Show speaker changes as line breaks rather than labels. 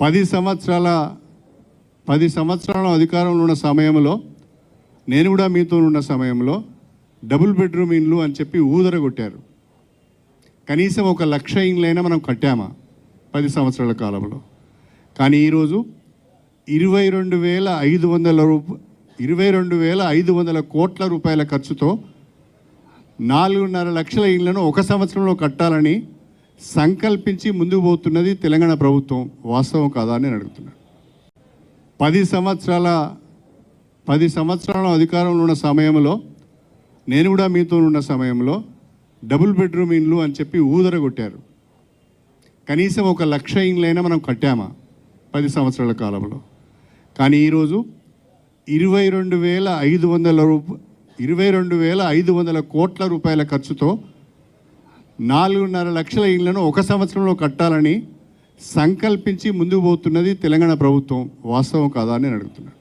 10 సంవత్సరాల అధికారంలో ఉన్న సమయంలో, నేను కూడా మీతో ఉన్న సమయంలో డబుల్ బెడ్రూమ్ ఇండ్లు అని చెప్పి ఊదరగొట్టారు. కనీసం 1,00,000 ఇండ్లైనా మనం కట్టామా 10 సంవత్సరాల కాలంలో? కానీ ఈరోజు 22,500 కోట్ల రూపాయల ఖర్చుతో 4.5 లక్షల ఇండ్లను 1 సంవత్సరంలో కట్టాలని సంకల్పించి ముందుకు పోతున్నది తెలంగాణ ప్రభుత్వం. వాస్తవం కాదా అని నేను అడుగుతున్నాను. 10 సంవత్సరాల అధికారంలో ఉన్న సమయంలో, నేను కూడా మీతో ఉన్న సమయంలో డబుల్ బెడ్రూమ్ ఇండ్లు అని చెప్పి ఊదరగొట్టారు. కనీసం 1,00,000 ఇండ్లైనా మనం కట్టామా 10 సంవత్సరాల కాలంలో? కానీ ఈరోజు 22,500 కోట్ల రూపాయల ఖర్చుతో 4.5 లక్షల ఇండ్లను 1 సంవత్సరంలో కట్టాలని సంకల్పించి ముందుకు పోతున్నది తెలంగాణ ప్రభుత్వం. వాస్తవం కాదా అని నేను అడుగుతున్నాను.